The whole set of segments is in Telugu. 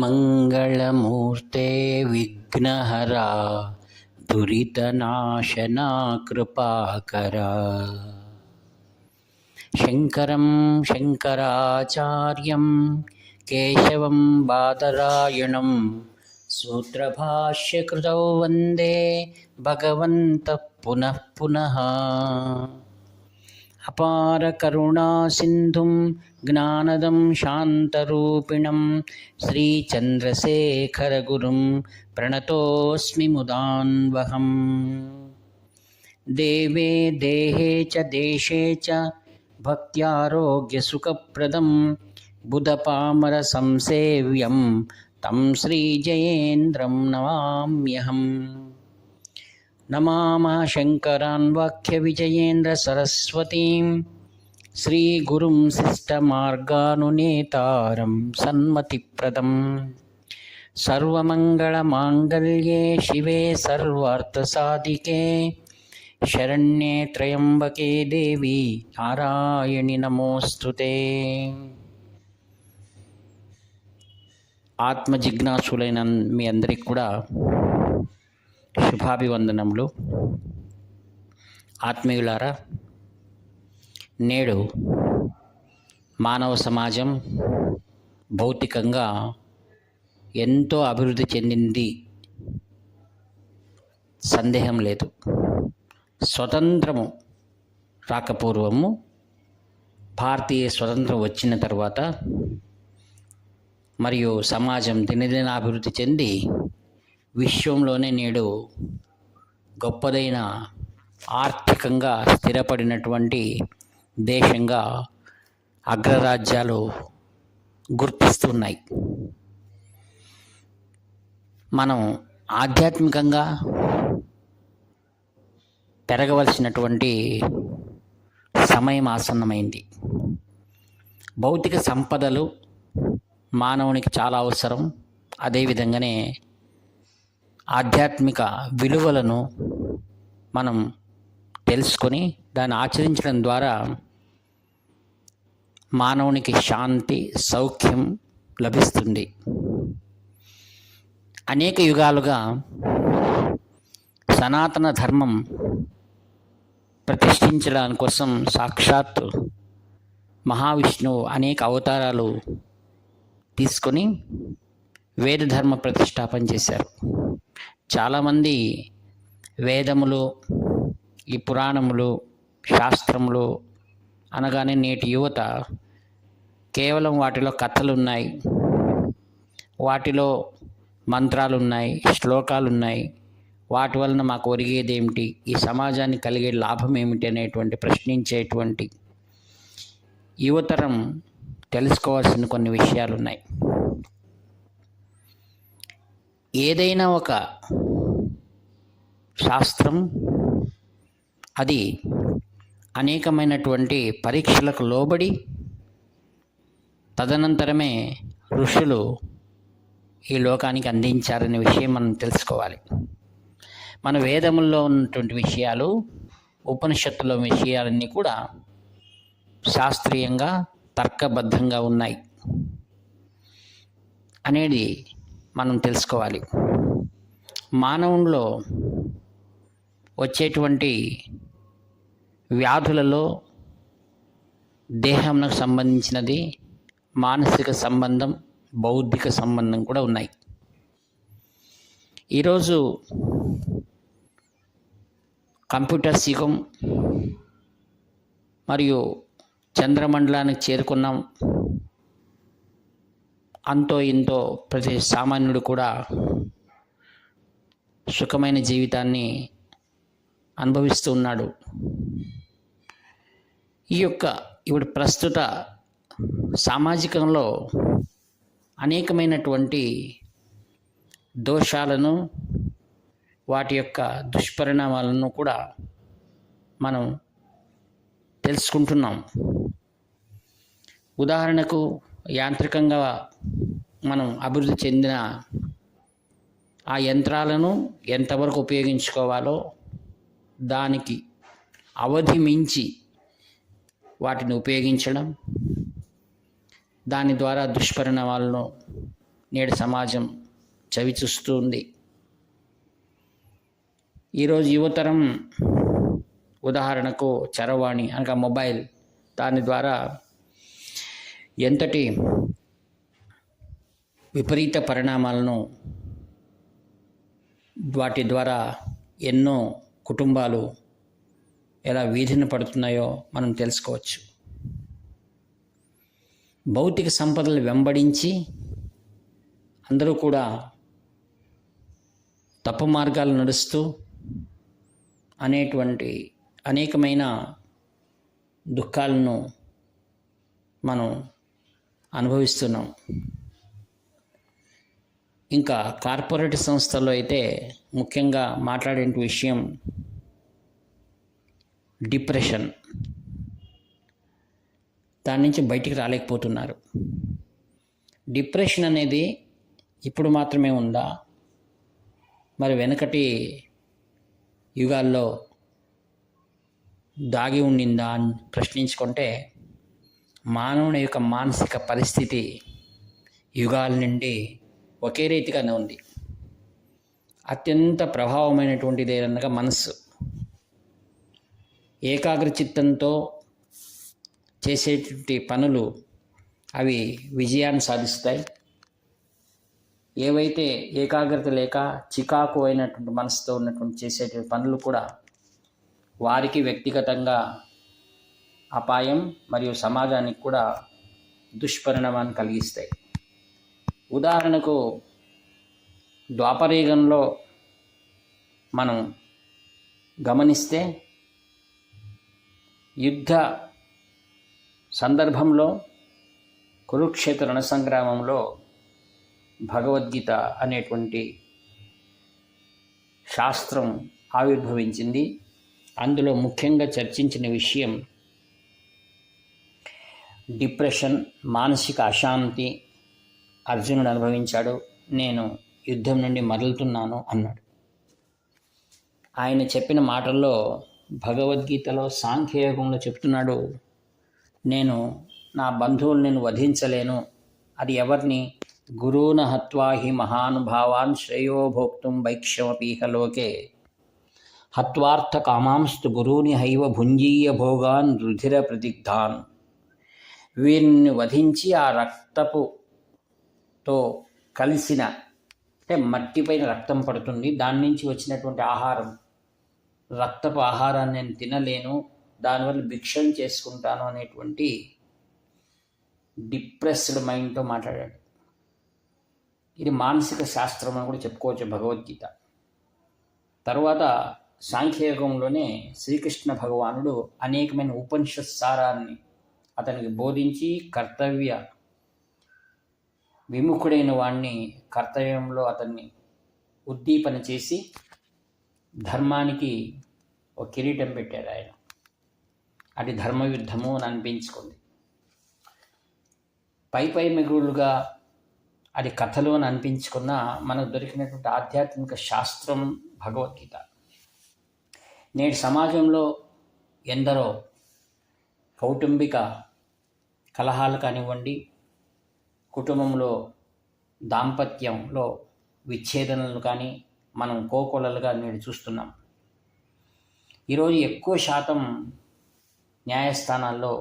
మంగళమూర్తే విఘ్నహరా దురితనాశనా కృపాకరా. శంకరం శంకరాచార్యం కేశవం బాదరాయణం సూత్రభాష్యకృతౌ వందే భగవంతః పునః పునః. అపార కరుణా సింధుం జ్ఞానదం శాంతరూపిణం శ్రీచంద్రశేఖర గురుం ప్రణతోస్మి ముదాన్వహం. దేవే దేహే చ దేశే చ భక్త్యారోగ్యసుఖప్రదం బుధపామర సంసేవ్యం తం శ్రీజయేంద్రం నమామ్యహం. నమామః శంకరాన్ వాక్యవిజయేంద్ర సరస్వతీం శ్రీగురుం శిష్టమార్గానునేతారం సన్మతిప్రదం. సర్వమంగళమాంగళ్యే శివే సర్వార్థసాధికే శరణ్యే త్రయంబకే దేవి నారాయణి నమోస్తుతే. ఆత్మజిజ్ఞాసులైన మీ అందరికి కూడా శుభాభివందనములు. ఆత్మీయులారా, నేడు మానవ సమాజం భౌతికంగా ఎంతో అభివృద్ధి చెందింది, సందేహం లేదు. స్వతంత్రము రాకపూర్వము, భారతీయ స్వతంత్రం వచ్చిన తర్వాత మరియు సమాజం దినదిన అభివృద్ధి చెంది విశ్వంలోనే నేడు గొప్పదైన ఆర్థికంగా స్థిరపడినటువంటి దేశంగా అగ్రరాజ్యాలు గుర్తిస్తున్నాయి. మనం ఆధ్యాత్మికంగా పెరగవలసినటువంటి సమయం ఆసన్నమైంది. భౌతిక సంపదలు మానవునికి చాలా అవసరం. అదేవిధంగానే ఆధ్యాత్మిక విలువలను మనం తెలుసుకొని దాన్ని ఆచరించడం ద్వారా మానవునికి శాంతి, సౌఖ్యం లభిస్తుంది. అనేక యుగాలుగా సనాతన ధర్మం ప్రతిష్ఠించడానికి కోసం సాక్షాత్ మహావిష్ణువు అనేక అవతారాలు తీసుకొని వేద ధర్మ ప్రతిష్టాపన చేశారు. చాలామంది వేదములు, ఈ పురాణములు, శాస్త్రములు అనగానే నేటి యువత కేవలం వాటిలో కథలు ఉన్నాయి, వాటిలో మంత్రాలు ఉన్నాయి, శ్లోకాలు ఉన్నాయి, వాటి వలన మాకు ఒరిగేదేమిటి, ఈ సమాజానికి కలిగే లాభం ఏమిటి అనేటువంటి ప్రశ్నించేటువంటి యువతరం తెలుసుకోవాల్సిన కొన్ని విషయాలు ఉన్నాయి. ఏదైనా ఒక శాస్త్రం అది అనేకమైనటువంటి పరీక్షలకు లోబడి తదనంతరమే ఋషులు ఈ లోకానికి అందించారనే విషయం మనం తెలుసుకోవాలి. మన వేదముల్లో ఉన్నటువంటి విషయాలు, ఉపనిషత్తులో విషయాలన్నీ కూడా శాస్త్రీయంగా తర్కబద్ధంగా ఉన్నాయి అనేది మనం తెలుసుకోవాలి. మానవునిలో వచ్చేటువంటి వ్యాధులలో దేహానికి సంబంధించినది, మానసిక సంబంధం, బౌద్ధిక సంబంధం కూడా ఉన్నాయి. ఈరోజు కంప్యూటర్స్ యుగం మరియు చంద్రమండలానికి చేరుకున్నాం. అంతో ఇంతో ప్రతి సామాన్యుడు కూడా సుఖమైన జీవితాన్ని అనుభవిస్తూ ఉన్నాడు. ఇప్పుడు ప్రస్తుత సామాజికంలో అనేకమైనటువంటి దోషాలను, వాటి యొక్క దుష్పరిణామాలను కూడా మనం తెలుసుకుంటున్నాం. ఉదాహరణకు యాంత్రికంగా మనం అభివృద్ధి చెందిన ఆ యంత్రాలను ఎంతవరకు ఉపయోగించుకోవాలో దానికి అవధి మించి వాటిని ఉపయోగించడం, దాని ద్వారా దుష్పరిణామాలను నేడు సమాజం చవిచూస్తూ ఉంది. ఈరోజు యువతరం ఉదాహరణకు చరవాణి అనగా మొబైల్, దాని ద్వారా ఎంతటి విపరీత పరిణామాలను, వాటి ద్వారా ఎన్నో కుటుంబాలు ఎలా వీధిన పడుతున్నాయో మనం తెలుసుకోవచ్చు. భౌతిక సంపదలు వెంబడించి అందరూ కూడా తప్పు మార్గాలు నడుస్తూ అనేకమైన దుఃఖాలను మనం అనుభవిస్తున్నాం. ఇంకా కార్పొరేట్ సంస్థల్లో అయితే ముఖ్యంగా మాట్లాడే విషయం డిప్రెషన్. దాని నుంచి బయటికి రాలేకపోతున్నారు. డిప్రెషన్ అనేది ఇప్పుడు మాత్రమే ఉందా, మరి వెనకటి యుగాల్లో దాగి ఉండిందా అని ప్రశ్నించుకుంటే, మానవుని యొక్క మానసిక పరిస్థితి యుగాల నుండి ఒకే రీతిగానే ఉంది. అత్యంత ప్రభావమైనటువంటిది ఏదనగా మనస్సు. ఏకాగ్ర చిత్తంతో చేసేటువంటి పనులు అవి విజయాన్ని సాధిస్తాయి. ఏవైతే ఏకాగ్రత లేక చికాకు అయినటువంటి మనసుతో ఉన్నటువంటి చేసేటువంటి పనులు కూడా వారికి వ్యక్తిగతంగా అపాయం మరియు సమాజానికి కూడా దుష్పరిణామాన్ని కలిగిస్తాయి. ఉదాహరణకు ద్వాపరయుగంలో మనం గమనిస్తే యుద్ధ సందర్భంలో కురుక్షేత్ర రణ సంగ్రామంలో భగవద్గీత అనేటువంటి శాస్త్రం ఆవిర్భవించింది. అందులో ముఖ్యంగా చర్చించిన విషయం డిప్రెషన్, మానసిక అశాంతి అర్జునుడు అనుభవించాడు. నేను యుద్ధం నుండి మరలుతున్నాను అన్నాడు. ఆయన చెప్పిన మాటల్లో భగవద్గీతలో సాంఖ్యయోగంలో చెప్తున్నాడు, నేను నా బంధువులను వధించలేను. అది ఎవరిని? గురూన హత్వా హి మహానుభావాన్ శ్రేయో భోక్తుం భైక్ష్యమపీహ లోకే హత్వార్థ కామాంస్తు గురూని హైవ భుంజీయ భోగాన్ రుధిర ప్రదిగ్ధాన్. వీరిని వధించి ఆ రక్తపుతో కలిసిన, అంటే మట్టిపైన రక్తం పడుతుంది, దాని నుంచి వచ్చినటువంటి ఆహారం, రక్తపు ఆహారాన్ని నేను తినలేను, దానివల్ల భిక్షం చేసుకుంటాను అనేటువంటి డిప్రెస్డ్ మైండ్తో మాట్లాడాడు. ఇది మానసిక శాస్త్రం అని కూడా చెప్పుకోవచ్చు భగవద్గీత. తర్వాత సాంఖ్యయోగంలోనే శ్రీకృష్ణ భగవానుడు అనేకమైన ఉపనిషత్ సారాన్ని అతనికి బోధించి కర్తవ్య విముఖుడైన వాణ్ణి కర్తవ్యంలో అతన్ని ఉద్దీపన చేసి ధర్మానికి ఒక కిరీటం పెట్టారు ఆయన. అది ధర్మయుద్ధము అని అనిపించుకుంది. పై మిగులుగా అది కథలు అని అనిపించుకున్న మనకు దొరికినటువంటి ఆధ్యాత్మిక శాస్త్రం భగవద్గీత. నేటి సమాజంలో ఎందరో కౌటుంబిక కలహాలు కానివ్వండి, కుటుంబంలో దాంపత్యంలో విచ్ఛేదనలు కానీ మనం కోకొలలుగా నేడు చూస్తున్నాం. ఈరోజు ఎక్కువ శాతం న్యాయస్థానాల్లో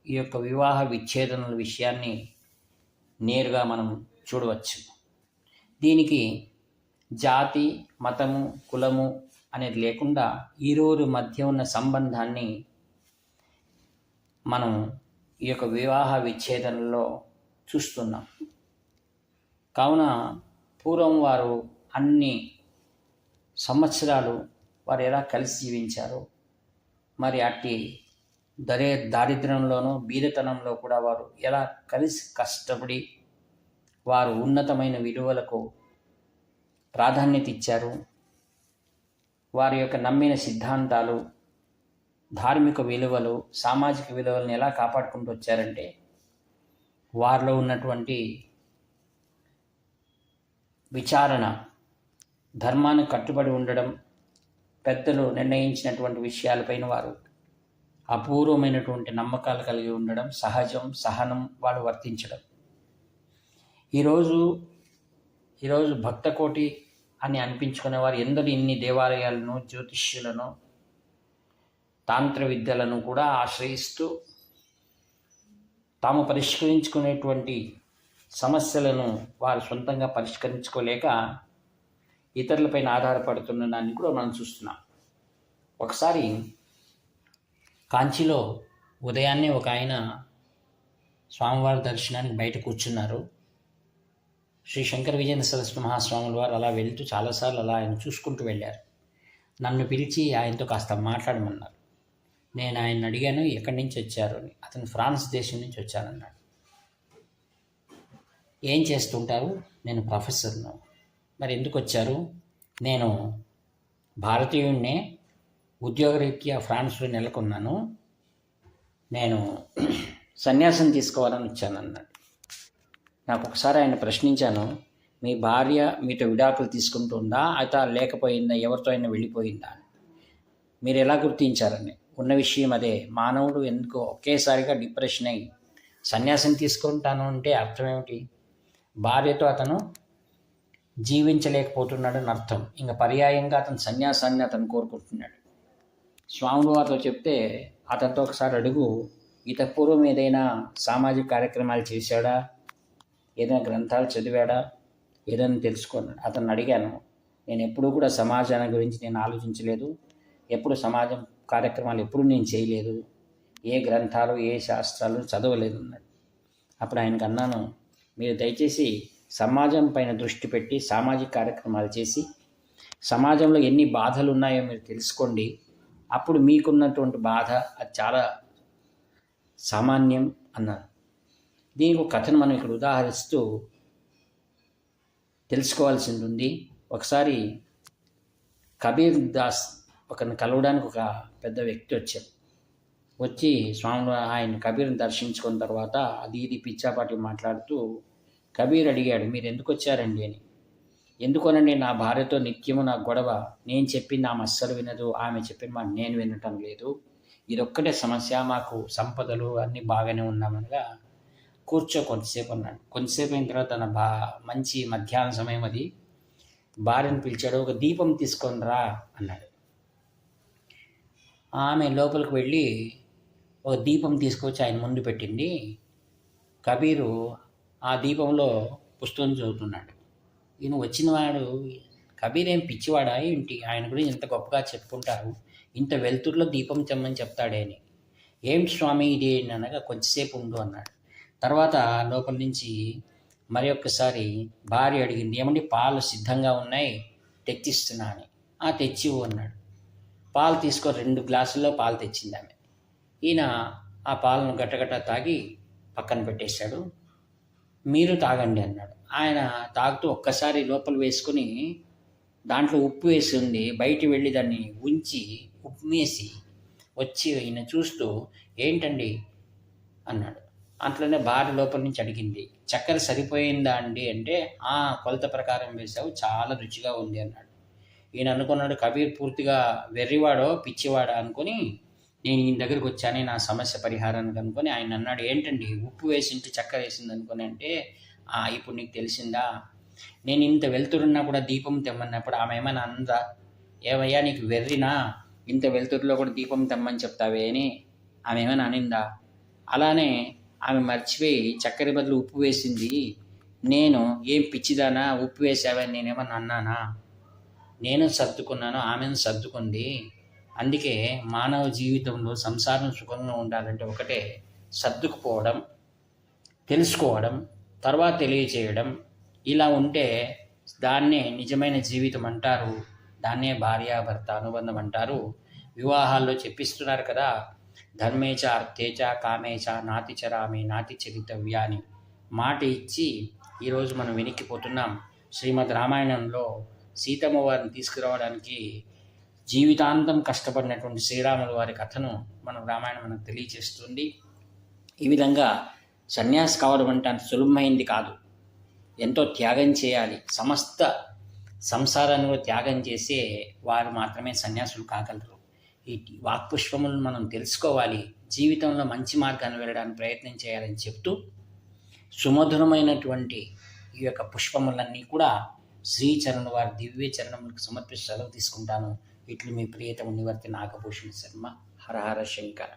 ఈ యొక్క వివాహ విచ్ఛేదనల విషయాన్ని నేరుగా మనం చూడవచ్చు. దీనికి జాతి, మతము, కులము అనేది లేకుండా ఈరోజు మధ్య ఉన్న సంబంధాన్ని మనం ఈ యొక్క వివాహ విచ్ఛేదనలో చూస్తున్నాం. కావున పూర్వం వారు అన్ని సంవత్సరాలు వారు ఎలా కలిసి జీవించారో, మరి అట్టి దారిద్ర్యంలోనూ బీదతనంలో కూడా వారు ఎలా కలిసి కష్టపడి వారు ఉన్నతమైన విలువలకు ప్రాధాన్యత ఇచ్చారు. వారి యొక్క నమ్మిన సిద్ధాంతాలు, ధార్మిక విలువలు, సామాజిక విలువలను ఎలా కాపాడుకుంటూ వచ్చారంటే, వారిలో ఉన్నటువంటి విచారణ, ధర్మానికి కట్టుబడి ఉండడం, పెద్దలు నిర్ణయించినటువంటి విషయాలపైన వారు అపూర్వమైనటువంటి నమ్మకాలు కలిగి ఉండడం, సహజం, సహనం వాళ్ళు వర్తించడం. ఈరోజు ఈరోజు భక్తకోటి అని అనిపించుకునేవారు ఎందరు ఇన్ని దేవాలయాలను, జ్యోతిష్యులను, తాంత్ర విద్యలను కూడా ఆశ్రయిస్తూ తాము పరిష్కరించుకునేటువంటి సమస్యలను వారు సొంతంగా పరిష్కరించుకోలేక ఇతరులపైన ఆధారపడుతున్న దాన్ని కూడా మనం చూస్తున్నాం. ఒకసారి కాంచీలో ఉదయాన్నే ఒక ఆయన స్వామివారి దర్శనానికి బయట కూర్చున్నారు. శ్రీ శంకర విజయేంద్ర సరస్వతి మహాస్వాముల వారు అలా వెళ్తూ చాలాసార్లు అలా ఆయన చూసుకుంటూ వెళ్ళారు. నన్ను పిలిచి ఆయనతో కాస్త మాట్లాడమన్నారు. నేను ఆయన అడిగాను, ఎక్కడి నుంచి వచ్చారు అని. అతను ఫ్రాన్స్ దేశం నుంచి వచ్చానన్నాడు. ఏం చేస్తుంటారు? నేను ప్రొఫెసర్ను. మరి ఎందుకు వచ్చారు? నేను భారతీయుడినే, ఉద్యోగరీత్యా ఫ్రాన్స్లో నెలకొన్నాను, నేను సన్యాసం తీసుకోవాలని వచ్చానన్నాడు. నాకు ఒకసారి ఆయన ప్రశ్నించాను, మీ భార్య మీతో విడాకులు తీసుకుంటుందా, అయితే లేకపోయిందా, ఎవరితో అయినా వెళ్ళిపోయిందా అని. మీరు ఎలా గుర్తించారని. ఉన్న విషయం అదే, మానవుడు ఎందుకో ఒకేసారిగా డిప్రెషన్ అయ్యి సన్యాసం తీసుకుంటాను అంటే అర్థం ఏమిటి? భార్యతో అతను జీవించలేకపోతున్నాడని అర్థం. ఇంకా పర్యాయంగా అతను సన్యాసాన్ని అతను కోరుకుంటున్నాడు. స్వాములు వారితో చెప్తే అతనితో ఒకసారి అడుగు, పూర్వం ఏదైనా సామాజిక కార్యక్రమాలు చేశాడా, ఏదైనా గ్రంథాలు చదివాడా, ఏదైనా తెలుసుకున్నాడు. అతను అడిగాను, నేను ఎప్పుడూ కూడా సమాజాన్ని గురించి నేను ఆలోచించలేదు, ఎప్పుడు సమాజం కార్యక్రమాలు ఎప్పుడు నేను చేయలేదు, ఏ గ్రంథాలు ఏ శాస్త్రాలు చదవలేదు అన్నాడు. అప్పుడు ఆయనకు అన్నాను, మీరు దయచేసి సమాజం పైన దృష్టి పెట్టి సామాజిక కార్యక్రమాలు చేసి సమాజంలో ఎన్ని బాధలు ఉన్నాయో మీరు తెలుసుకోండి. అప్పుడు మీకున్నటువంటి బాధ అది చాలా సామాన్యం అన్నారు. దీనికి ఒక కథను మనం ఇక్కడ ఉదాహరిస్తూ తెలుసుకోవాల్సింది ఉంది. ఒకసారి కబీర్ దాస్ ఒకరిని కలవడానికి ఒక పెద్ద వ్యక్తి వచ్చారు. వచ్చి స్వామి ఆయన కబీర్ని దర్శించుకున్న తర్వాత అది ఇది పిచ్చాపాటి మాట్లాడుతూ కబీర్ అడిగాడు, మీరు ఎందుకు వచ్చారండి అని. ఎందుకోనండి, నా భార్యతో నిత్యము నా గొడవ, నేను చెప్పింది ఆమె అస్సలు వినదు, ఆమె చెప్పింది మాట నేను వినటం లేదు, ఇదొక్కటే సమస్య, మాకు సంపదలు అన్నీ బాగానే ఉన్నామనగా కూర్చో కొంతసేపు అన్నాడు. కొంతసేపు అయిన తర్వాత తన మంచి మధ్యాహ్న సమయం అది, భార్యను పిలిచాడు, ఒక దీపం తీసుకొని రా అన్నాడు. ఆమె లోపలికి వెళ్ళి ఒక దీపం తీసుకొచ్చి ఆయన ముందు పెట్టింది. కబీరు ఆ దీపంలో పుస్తకం చదువుతున్నాడు. ఈయన వచ్చినవాడు, కబీర్ ఏం పిచ్చివాడా ఏంటి, ఆయన గురించి ఇంత గొప్పగా చెప్పుకుంటారు, ఇంత వెలుతురులో దీపం తెమ్మని చెప్తాడేని. ఏమిటి స్వామి ఇది అనగా కొంచెంసేపు ఉండు అన్నాడు. తర్వాత లోపల నుంచి మరి ఒక్కసారి భార్య అడిగింది, ఏమండి పాలు సిద్ధంగా ఉన్నాయి తెచ్చిస్తున్నా అని. తెచ్చివు అన్నాడు. పాలు తీసుకో, 2 గ్లాసుల్లో పాలు తెచ్చింది ఆమె. ఈయన ఆ పాలను గట్టగట్ట తాగి పక్కన పెట్టేశాడు. మీరు తాగండి అన్నాడు. ఆయన తాగుతూ ఒక్కసారి లోపల వేసుకుని దాంట్లో ఉప్పు వేసి ఉంది, బయటికి వెళ్ళి దాన్ని ఉంచి ఉమ్మేసి వచ్చి ఈయన చూస్తూ ఏంటండి అన్నాడు. అట్లనే భార్య లోపల నుంచి అడిగింది, చక్కెర సరిపోయిందా అండి అంటే, కొలత ప్రకారం వేసావు, చాలా రుచిగా ఉంది అన్నాడు. ఈయన అనుకున్నాడు, కబీర్ పూర్తిగా వెర్రివాడో పిచ్చివాడో అనుకుని నేను ఈయన దగ్గరికి వచ్చాను నా సమస్య పరిహారానికి అనుకొని. ఆయన అన్నాడు, ఏంటండి ఉప్పు వేసింటే చక్కెర వేసింది అనుకుని అంటే, ఇప్పుడు నీకు తెలిసిందా, నేను ఇంత వెలుతురున్నా కూడా దీపం తెమ్మన్నప్పుడు ఆమె ఏమైనా అందా, ఏమయ్యా నీకు వెర్రినా, ఇంత వెలుతురులో కూడా దీపం తెమ్మని చెప్తావే అని ఆమె ఏమైనా అనిందా? అలానే ఆమె మర్చిపోయి చక్కెర బదులు ఉప్పు వేసింది, నేను ఏం పిచ్చిదానా ఉప్పు వేసావని నేనేమన్నా అన్నానా? నేను సర్దుకున్నాను, ఆమెను సర్దుకుంది. అందుకే మానవ జీవితంలో సంసారం సుఖంగా ఉండాలంటే ఒకటే, సర్దుకుపోవడం, తెలుసుకోవడం, తర్వాత తెలియచేయడం. ఇలా ఉంటే దాన్నే నిజమైన జీవితం అంటారు, దాన్నే భార్యాభర్త అనుబంధం అంటారు. వివాహాల్లో చెప్పిస్తున్నారు కదా, ధర్మేచ అర్థేచ కామేచ నాతి చరామి నాతి చరితవ్య అని మాట ఇచ్చి ఈరోజు మనం వెనక్కిపోతున్నాం. శ్రీమద్ రామాయణంలో సీతమ్మ వారిని తీసుకురావడానికి జీవితాంతం కష్టపడినటువంటి శ్రీరాముల వారి కథను మన రామాయణం మనకు తెలియచేస్తుంది. ఈ విధంగా సన్యాసి కావడం అంటే అంత సులభమైంది కాదు, ఎంతో త్యాగం చేయాలి. సమస్త సంసారాన్ని కూడా త్యాగం చేసే వారు మాత్రమే సన్యాసులు కాగలరు. ఈ వాక్పుష్పములను మనం తెలుసుకోవాలి, జీవితంలో మంచి మార్గాన్ని వెళ్ళడానికి ప్రయత్నం చేయాలని చెప్తూ సుమధురమైనటువంటి ఈ యొక్క పుష్పములన్నీ కూడా శ్రీచరణ్ వారి దివ్య చరణములకు సమర్పించి సెలవు తీసుకుంటాను. ఇట్లు మీ ప్రియతమ నివర్తి నాగభూషణ శర్మ. హర హర శంకర.